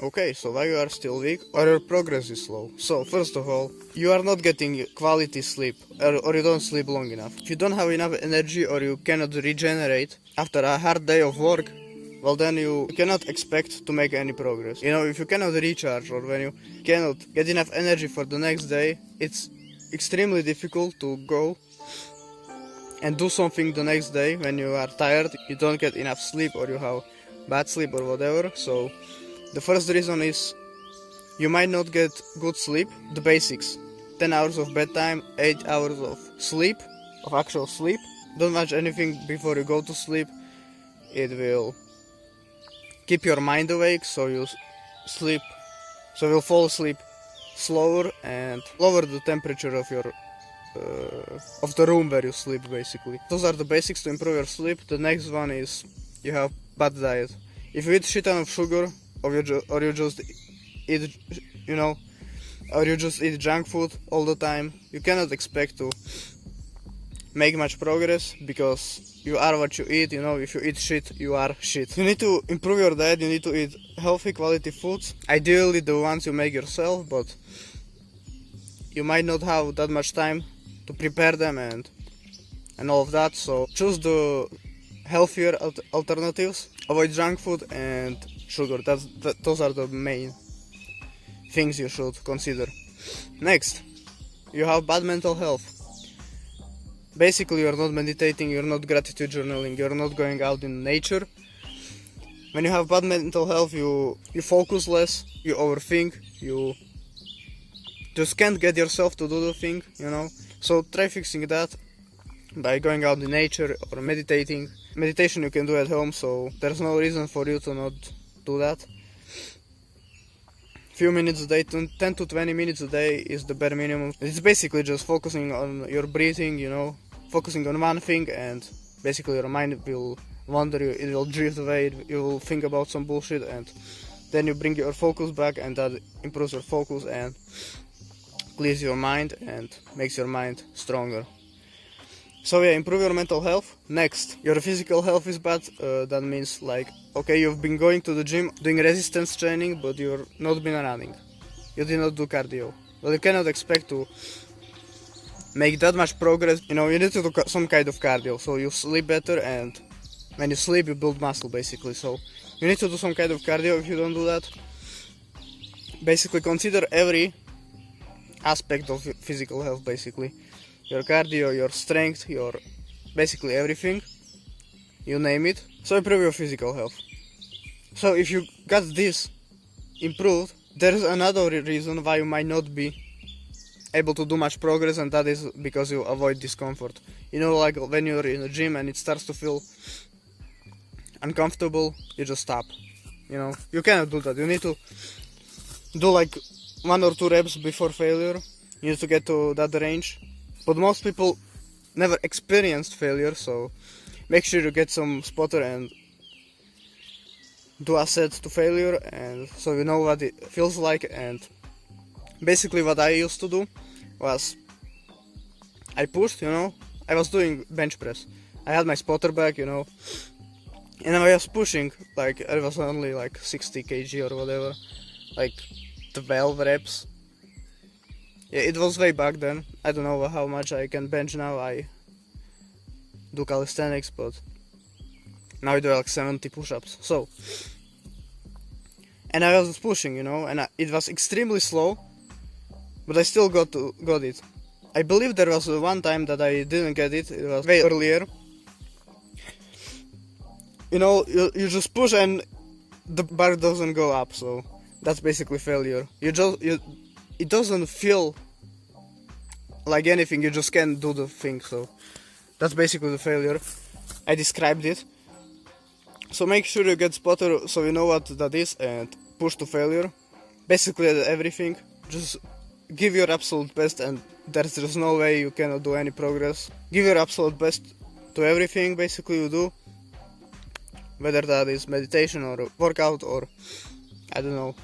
Okay, so why you are still weak or your progress is slow? So first of all, you are not getting quality sleep or you don't sleep long enough. If you don't have enough energy or you cannot regenerate after a hard day of work, well then you cannot expect to make any progress. You know, if you cannot recharge or when you cannot get enough energy for the next day, it's extremely difficult to go and do something the next day when you are tired, you don't get enough sleep or you have bad sleep or whatever. So the first reason is you might not get good sleep, the basics. 10 hours of bedtime, 8 hours of sleep, of actual sleep. Don't watch anything before you go to sleep. It will keep your mind awake so you sleep, so you'll fall asleep slower and lower the temperature of your of the room where you sleep, basically. Those are the basics to improve your sleep. The next one is you have bad diet. If you eat shit ton of sugar, or you just eat, you know, or you just eat junk food all the time, you cannot expect to make much progress because you are what you eat. You know, if you eat shit, you are shit. You need to improve your diet. You need to eat healthy, quality foods. Ideally, the ones you make yourself, but you might not have that much time to prepare them and all of that. So choose the healthier alternatives. Avoid junk food and sugar. Those are the main things you should consider. Next, you have bad mental health. Basically, you're not meditating, you're not gratitude journaling, you're not going out in nature. When you have bad mental health, you focus less, you overthink, you just can't get yourself to do the thing, you know. So try fixing that by going out in nature or meditating. Meditation you can do at home, so there's no reason for you to not do that. Few minutes a day, 10 to 20 minutes a day is the bare minimum. It's basically just focusing on your breathing, you know, focusing on one thing, and basically your mind will wander, it will drift away, you will think about some bullshit, and then you bring your focus back, and that improves your focus and clears your mind and makes your mind stronger. So yeah, improve your mental health. Next, your physical health is bad. That means like, okay, you've been going to the gym, doing resistance training, but you're not been running. You did not do cardio. Well, you cannot expect to make that much progress. You know, you need to do some kind of cardio, so you sleep better, and when you sleep, you build muscle, basically. So you need to do some kind of cardio. If you don't do that, basically consider every aspect of physical health, basically. Your cardio, your strength, your basically everything, you name it. So improve your physical health. So if you got this improved, there is another reason why you might not be able to do much progress, and that is because you avoid discomfort. You know, like when you're in a gym and it starts to feel uncomfortable, you just stop. You know, you cannot do that. You need to do like 1 or 2 reps before failure. You need to get to that range. But most people never experienced failure, so make sure you get some spotter and do a set to failure, and so you know what it feels like. And basically what I used to do was I pushed, you know, I was doing bench press. I had my spotter bag, you know, and I was pushing, like it was only like 60 kg or whatever, like 12 reps. Yeah, it was way back then. I don't know how much I can bench now. I do calisthenics, but now I do like 70 push-ups. So, and I was pushing, you know, and it was extremely slow, but I still got it. I believe there was one time that I didn't get it. It was way earlier. You know, you just push and the bar doesn't go up, so that's basically failure. It doesn't feel like anything, you just can't do the thing, so that's basically the failure. I described it. So make sure you get spotter so you know what that is, and push to failure. Basically everything. Just give your absolute best, and there's no way you cannot do any progress. Give your absolute best to everything basically you do. Whether that is meditation or workout or I don't know,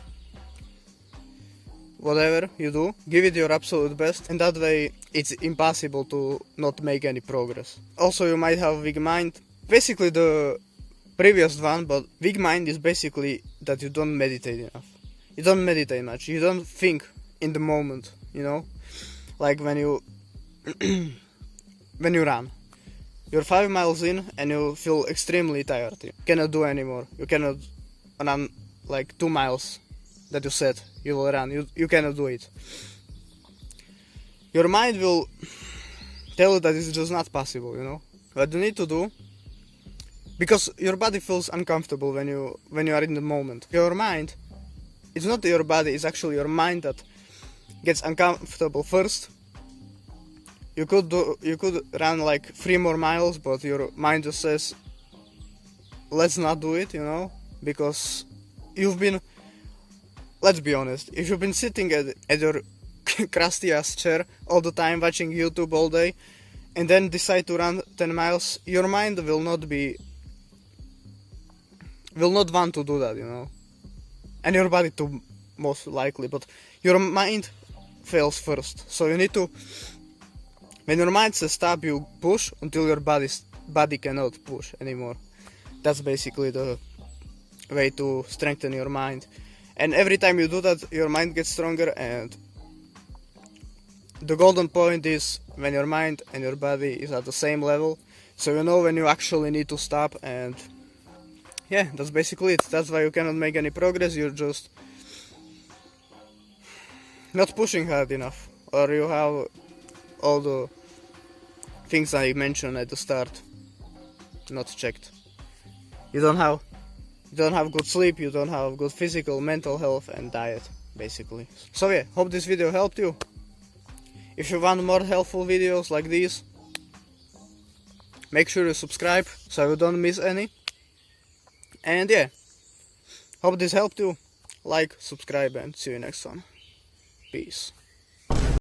whatever you do, give it your absolute best, and that way it's impossible to not make any progress. Also, you might have weak mind. Basically the previous one, but weak mind is basically that you don't meditate enough. You don't meditate much. You don't think in the moment, you know? Like when you when you run. You're 5 miles in and you feel extremely tired. You cannot do anymore. You cannot run like 2 miles that you said you will run. You cannot do it. Your mind will tell you that it's just not possible, you know? What you need to do, because your body feels uncomfortable when you are in the moment. Your mind, it's not your body, it's actually your mind that gets uncomfortable first. You could run like 3 more miles, but your mind just says, let's not do it, you know, because let's be honest, if you've been sitting at your crusty ass chair all the time, watching YouTube all day, and then decide to run 10 miles, your mind will not want to do that, you know, and your body too, most likely, but your mind fails first. So you need to, when your mind says stop, you push until your body cannot push anymore. That's basically the way to strengthen your mind. And every time you do that, your mind gets stronger, and the golden point is when your mind and your body is at the same level. So you know when you actually need to stop, and yeah, that's basically it. That's why you cannot make any progress. You're just not pushing hard enough, or you have all the things I mentioned at the start not checked. You don't have good sleep, you don't have good physical, mental health, and diet, basically. So yeah, hope this video helped you. If you want more helpful videos like these, make sure you subscribe so you don't miss any. And yeah, hope this helped you. Like, subscribe, and see you next one. Peace.